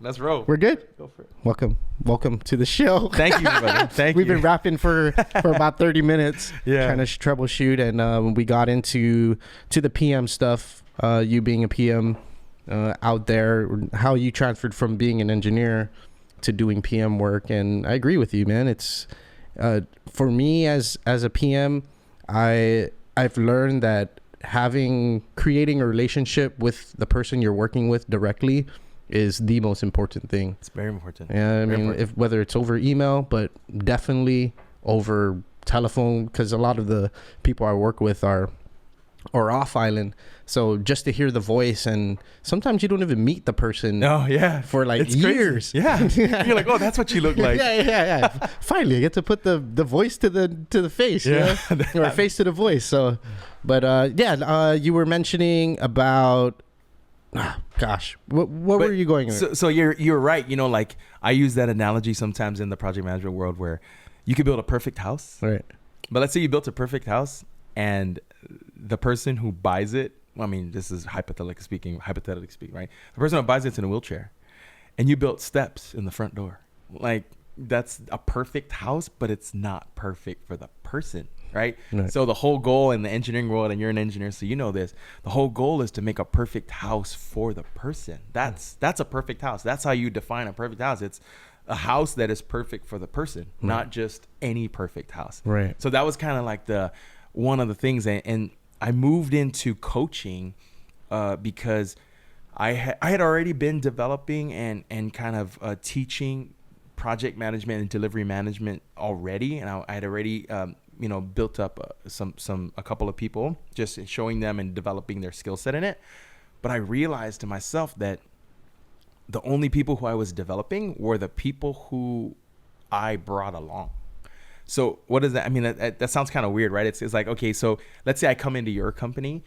Let's roll. We're good. Go for it. Welcome to the show. Thank you, brother. Thank We've you. been rapping for about 30 minutes. Yeah. Trying to troubleshoot, and we got into the PM stuff. You being a PM out there, how you transferred from being an engineer to doing PM work, and I agree with you, man. It's for me as a PM, I've learned that creating a relationship with the person you're working with directly is the most important thing. It's very important. Yeah, I mean, whether it's over email, but definitely over telephone, because a lot of the people I work with are off island. So just to hear the voice, and sometimes you don't even meet the person. Oh yeah, for like it's years. Crazy. Yeah, you're like, oh, that's what you look like. yeah. Finally, I get to put the voice to the face, yeah, or face to the voice. So, but you were mentioning about. Gosh, what were you going with? So you're right. You know, like I use that analogy sometimes in the project management world where you could build a perfect house. Right. But let's say you built a perfect house and the person who buys it, I mean, this is hypothetically speaking, right? The person who buys it's in a wheelchair and you built steps in the front door. Like that's a perfect house, but it's not perfect for the person. Right? So the whole goal in the engineering world, and you're an engineer, so you know this, the whole goal is to make a perfect house for the person. That's a perfect house. That's how you define a perfect house. It's a house that is perfect for the person, not just any perfect house. Right. So that was kind of like one of the things, and I moved into coaching because I had already been developing and kind of teaching project management and delivery management already, and I had already built up a couple of people, just showing them and developing their skill set in it. But I realized to myself that the only people who I was developing were the people who I brought along. So what does that, I mean, that sounds kind of weird, right? It's like, okay, so let's say I come into your company,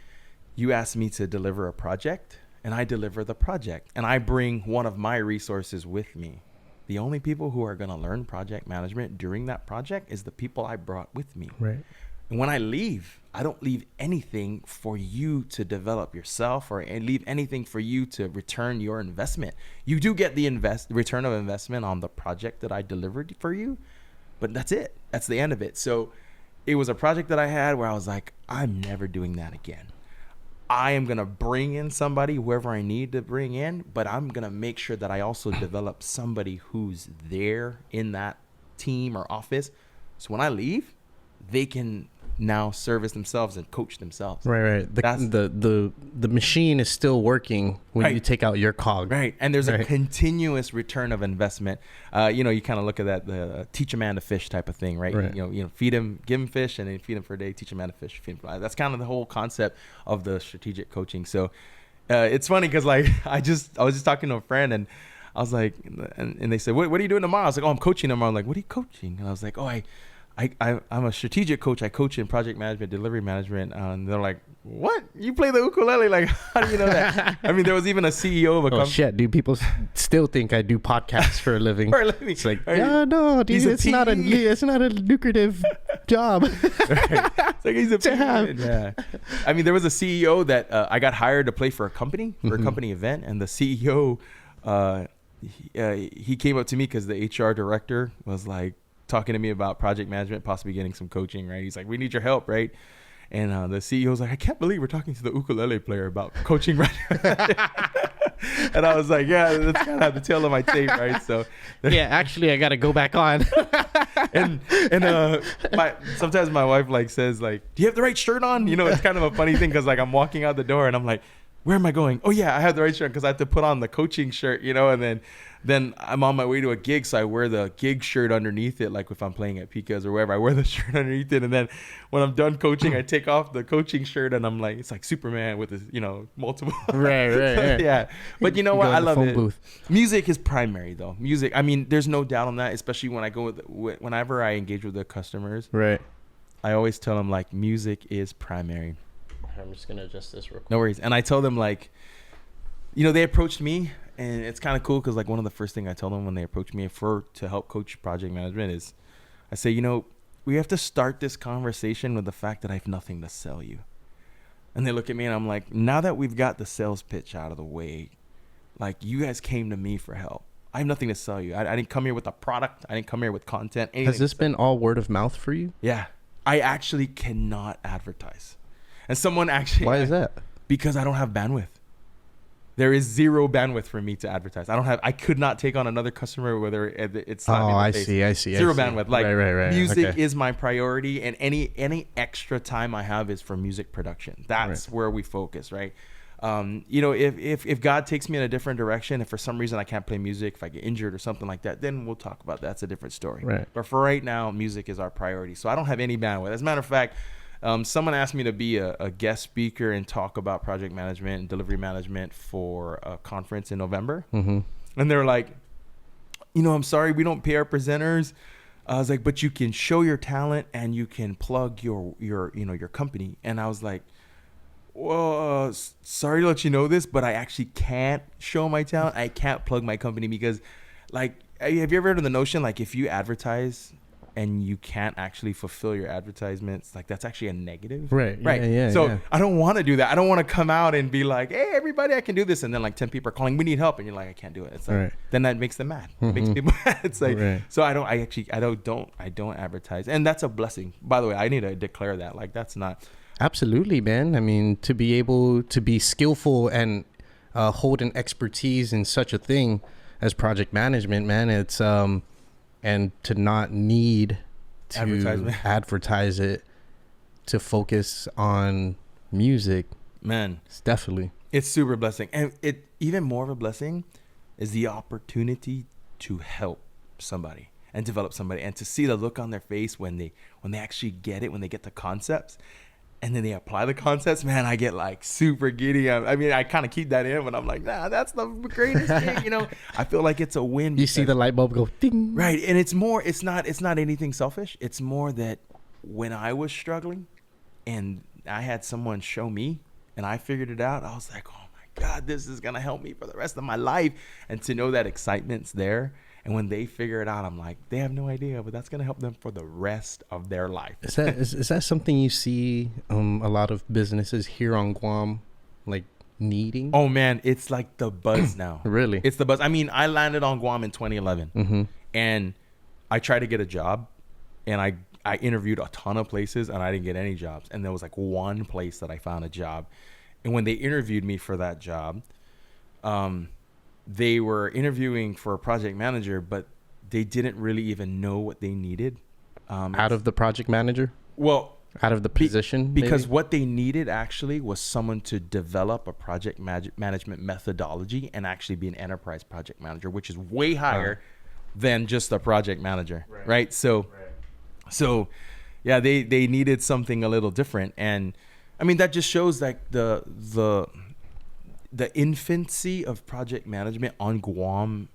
you ask me to deliver a project, and I deliver the project, and I bring one of my resources with me. The only people who are going to learn project management during that project is the people I brought with me. Right. And when I leave, I don't leave anything for you to develop yourself or leave anything for you to return your investment. You do get the return of investment on the project that I delivered for you, but that's it. That's the end of it. So it was a project that I had where I was like, I'm never doing that again. I am going to bring in somebody, whoever I need to bring in, but I'm going to make sure that I also develop somebody who's there in that team or office. So when I leave, they can now service themselves and coach themselves. Right. The machine is still working when you take out your cog. Right. And there's a continuous return of investment. You kind of look at that, the teach a man to fish type of thing, right? Feed him, give him fish, and then feed him for a day, teach a man to fish, feed him for life. That's kind of the whole concept of the strategic coaching. So it's funny because like I was just talking to a friend and I was like, and they said, what are you doing tomorrow? I was like, oh, I'm coaching tomorrow. I'm like, what are you coaching? And I was like, oh, I'm a strategic coach. I coach in project management, delivery management. And they're like, what? You play the ukulele? Like, how do you know that? I mean, there was even a CEO of a company. Oh, shit, dude. People still think I do podcasts for a living. It's like, no, dude, it's not a lucrative job. It's like he's a to have. Yeah. I mean, there was a CEO that I got hired to play for a company, for a company event. And the CEO, he came up to me because the HR director was like, talking to me about project management, possibly getting some coaching, right? He's like, we need your help, right? And the CEO's like, I can't believe we're talking to the ukulele player about coaching. Right? And I was like, yeah, that's kind of the tail of my tape, right? So yeah, actually, I got to go back on. and sometimes my wife like says like, do you have the right shirt on? You know, it's kind of a funny thing because like I'm walking out the door and I'm like, where am I going? Oh yeah, I have the right shirt because I have to put on the coaching shirt, and then I'm on my way to a gig, so I wear the gig shirt underneath it, like if I'm playing at Pika's or wherever, I wear the shirt underneath it, and then when I'm done coaching, I take off the coaching shirt, and I'm like, it's like Superman with his, multiple. Right. Yeah, but you know what? I love it. Booth. Music is primary, though. Music, I mean, there's no doubt on that, especially when I go whenever I engage with the customers. Right. I always tell them like, music is primary. I'm just gonna adjust this real quick. No worries. And I tell them like, they approached me, and it's kind of cool because like one of the first thing I tell them when they approach me to help coach project management is, I say, we have to start this conversation with the fact that I have nothing to sell you. And they look at me and I'm like, now that we've got the sales pitch out of the way, Like, you guys came to me for help. I have nothing to sell you. I didn't come here with a product. I didn't come here with content. Has this been all word of mouth for you? Yeah. I actually cannot advertise. And someone actually... Why is that? Because I don't have bandwidth. There is zero bandwidth for me to advertise. I could not take on another customer, whether it's not. Oh, I see. Zero bandwidth. Like, right. music Okay. is my priority, and any extra time I have is for music production. That's where we focus, right? You know, if God takes me in a different direction, if for some reason I can't play music, if I get injured or something like that, then we'll talk about that. That's a different story. Right. But for right now, music is our priority. So I don't have any bandwidth. As a matter of fact, someone asked me to be a guest speaker and talk about project management and delivery management for a conference in November. Mm-hmm. And they're like, you know, I'm sorry, we don't pay our presenters. I was like, but you can show your talent and you can plug your company. And I was like, well, sorry to let you know this, but I actually can't show my talent. I can't plug my company because, like, have you ever heard of the notion, like, if you advertise and you can't actually fulfill your advertisements, like, that's actually a negative. Right. Yeah, so yeah. I don't want to do that. I don't want to come out and be like, hey, everybody, I can do this. And then like 10 people are calling, we need help. And you're like, I can't do it. It's like, then that makes them mad. It makes people mad. It's like, so I don't advertise. And that's a blessing. By the way, I need to declare that. Like, that's not. Absolutely, man. I mean, to be able to be skillful and hold an expertise in such a thing as project management, man, it's, and to not need to advertise it, to focus on music, man, it's super blessing. And it even more of a blessing is the opportunity to help somebody and develop somebody, and to see the look on their face when they actually get it, when they get the concepts and then they apply the concepts. Man, I get like super giddy. I mean, I kind of keep that in, but I'm like, nah, that's the greatest thing, you know. I feel like it's a win. You see the light bulb go ding. Right. And it's not anything selfish. It's more that when I was struggling and I had someone show me and I figured it out, I was like, oh my God, this is going to help me for the rest of my life. And to know that excitement's there. And when they figure it out, I'm like, they have no idea, but that's going to help them for the rest of their life. Is that something you see a lot of businesses here on Guam, like, needing? Oh, man, it's like the buzz now. Really? It's the buzz. I mean, I landed on Guam in 2011, and I tried to get a job, and I interviewed a ton of places, and I didn't get any jobs. And there was like one place that I found a job. And when they interviewed me for that job, they were interviewing for a project manager, but they didn't really even know what they needed. Out of the project manager? Well, out of the position? Because maybe? What they needed actually was someone to develop a project management methodology and actually be an enterprise project manager, which is way higher than just a project manager, right? So yeah, they needed something a little different. And I mean, that just shows like the infancy of project management on Guam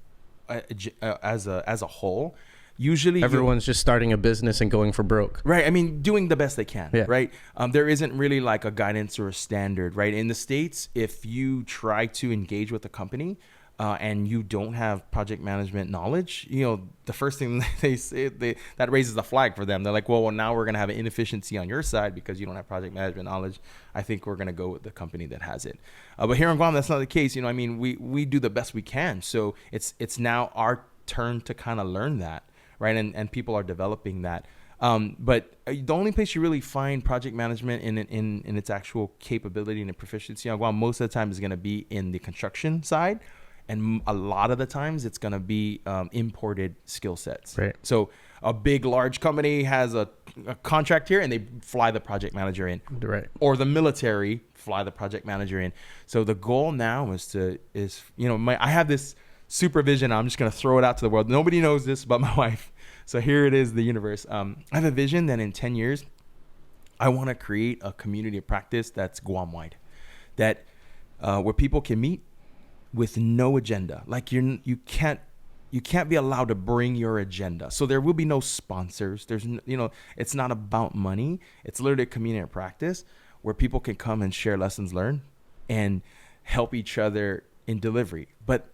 as a whole. Usually everyone's just starting a business and going for broke. Right. I mean, doing the best they can. Yeah. Right. There isn't really like a guidance or a standard. Right. In the States, if you try to engage with a company and you don't have project management knowledge, you know, the first thing they say, that raises a flag for them. They're like, well, now we're going to have an inefficiency on your side because you don't have project management knowledge. I think we're going to go with the company that has it. But here in Guam, that's not the case. You know, I mean, we do the best we can. So it's now our turn to kind of learn that. Right. And people are developing that. But the only place you really find project management in its actual capability and proficiency on Guam most of the time is going to be in the construction side. And a lot of the times it's going to be imported skill sets. Right. So a big, large company has a contract here and they fly the project manager in. Right. Or the military fly the project manager in. So the goal now is I have this supervision. I'm just going to throw it out to the world. Nobody knows this but my wife. So here it is, the universe. I have a vision that in 10 years, I want to create a community of practice that's Guam-wide. That where people can meet with no agenda. Like you can't be allowed to bring your agenda. So there will be no sponsors. It's not about money. It's literally a community of practice where people can come and share lessons learned and help each other in delivery. But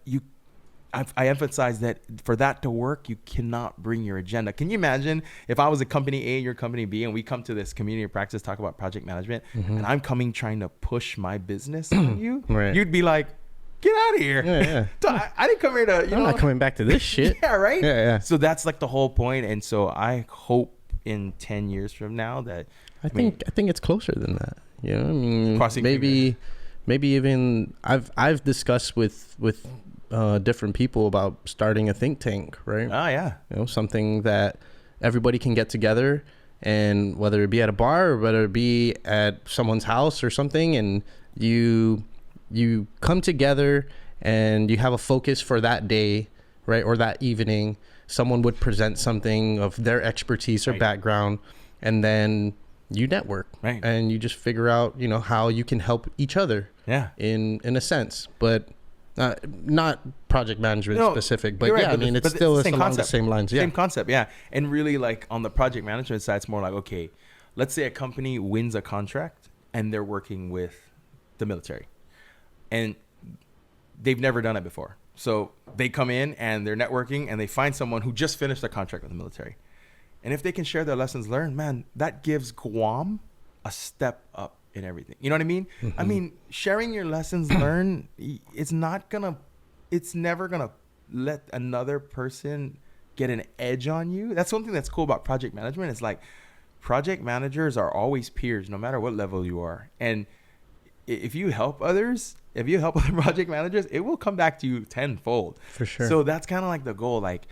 I emphasize that for that to work, you cannot bring your agenda. Can you imagine if I was a company A and you're company B and we come to this community of practice, talk about project management, and I'm coming trying to push my business on you? Right. You'd be like, Get out of here. I didn't come here to, I'm not coming back to this shit. Yeah, right? Yeah. So that's like the whole point. And so I hope in 10 years from now that I think it's closer than that. You know, I mean, maybe even I've discussed with different people about starting a think tank, right? Oh yeah. You know, something that everybody can get together, and whether it be at a bar or whether it be at someone's house or something, and you come together and you have a focus for that day, right? Or that evening, someone would present something of their expertise or background, and then you network, right? And you just figure out, you know, how you can help each other, in a sense, but not project management specific, but I mean, it's still along the same lines. Same concept, yeah. And really, like on the project management side, it's more like, okay, let's say a company wins a contract and they're working with the military, and they've never done it before. So they come in and they're networking and they find someone who just finished a contract with the military. And if they can share their lessons learned, man, that gives Guam a step up in everything. You know what I mean? I mean, sharing your lessons learned, it's never going to let another person get an edge on you. That's something that's cool about project management. It's like project managers are always peers, no matter what level you are. And if you help other project managers, it will come back to you tenfold. For sure. So that's kind of like the goal. Like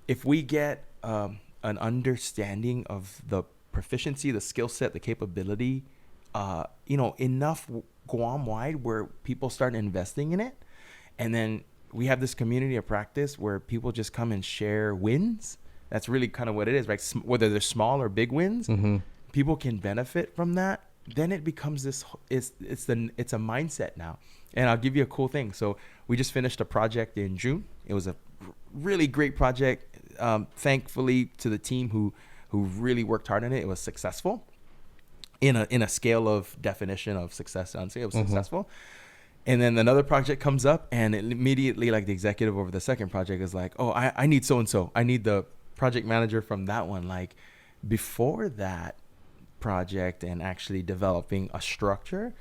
if we get an understanding of the proficiency, the skill set, the capability, enough Guam-wide where people start investing in it. And then we have this community of practice where people just come and share wins. That's really kind of what it is, right? Whether they're small or big wins, people can benefit from that. Then it becomes this, it's a mindset now. And I'll give you a cool thing. So we just finished a project in June. It was a really great project. Thankfully to the team who really worked hard on it, it was successful in a scale of definition of success. I'd say it was successful. And then another project comes up, and immediately, like the executive over the second project is like, oh, I need so-and-so. I need the project manager from that one. Like before that project and actually developing a structure,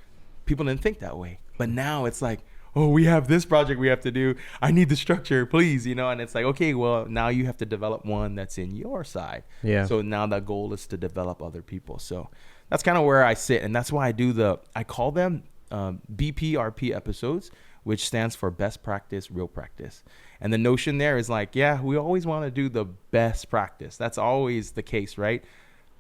people didn't think that way. But now it's like, oh, we have this project we have to do. I need the structure, please, and it's like, okay, well, now you have to develop one that's in your side. Yeah. So now the goal is to develop other people. So that's kind of where I sit. And that's why I call them BPRP episodes, which stands for best practice, real practice. And the notion there is like, yeah, we always want to do the best practice. That's always the case, right?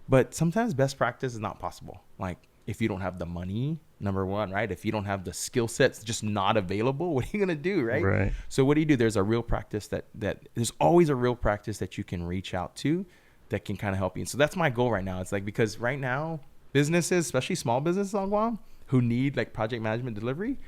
But sometimes best practice is not possible. Like if you don't have the money, number one, right? If you don't have the skill sets just not available, what are you going to do, right? Right. So what do? There's a real practice that there's always a real practice that you can reach out to that can kind of help you. And so that's my goal right now. It's like, because right now businesses, especially small businesses on Guam, who need like project management delivery,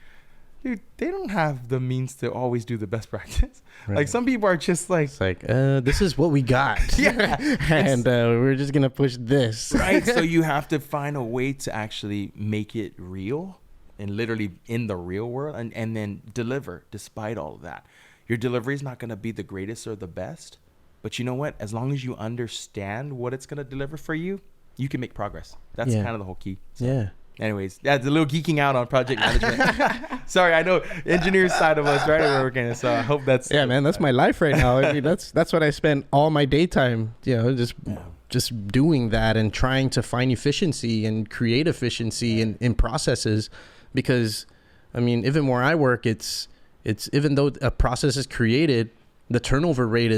dude, they don't have the means to always do the best practice. Right. Like some people are just like, it's like, this is what we got. Yeah. And we're just going to push this. Right. So you have to find a way to actually make it real and literally in the real world and then deliver despite all of that. Your delivery is not going to be the greatest or the best, but you know what? As long as you understand what it's going to deliver for you, you can make progress. That's kind of the whole key. So. Yeah. Anyways, that's a little geeking out on project management. Sorry, I know engineers side of us, right? We're working, so I hope that's man. That's my life right now. I mean, that's what I spend all my daytime. Just doing that and trying to find efficiency and create efficiency in processes. Because, I mean, even where I work, it's even though a process is created, the turnover rate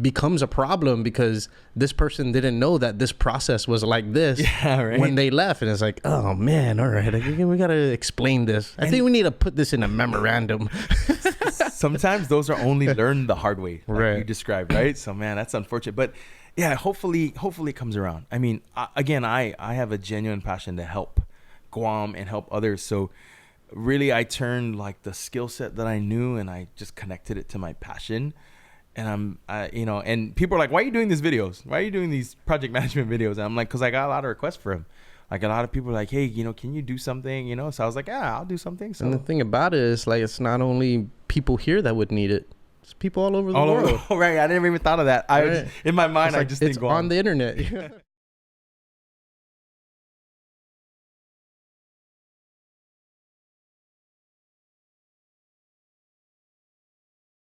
becomes a problem because this person didn't know that this process was like this when they left, and it's like, oh man, all right, we gotta explain this. I think we need to put this in a memorandum. Sometimes those are only learned the hard way, like you described, right? So man, that's unfortunate, but yeah, hopefully it comes around. I mean, I have a genuine passion to help Guam and help others. So really, I turned like the skill set that I knew and I just connected it to my passion. And and people are like, why are you doing these videos? Why are you doing these project management videos? And I'm like, because I got a lot of requests for them. Like a lot of people are like, hey, can you do something? So I was like, yeah, I'll do something. So. And the thing about it is like, it's not only people here that would need it. It's people all over the world. Right. I never even thought of that. In my mind, I just think it's on the internet.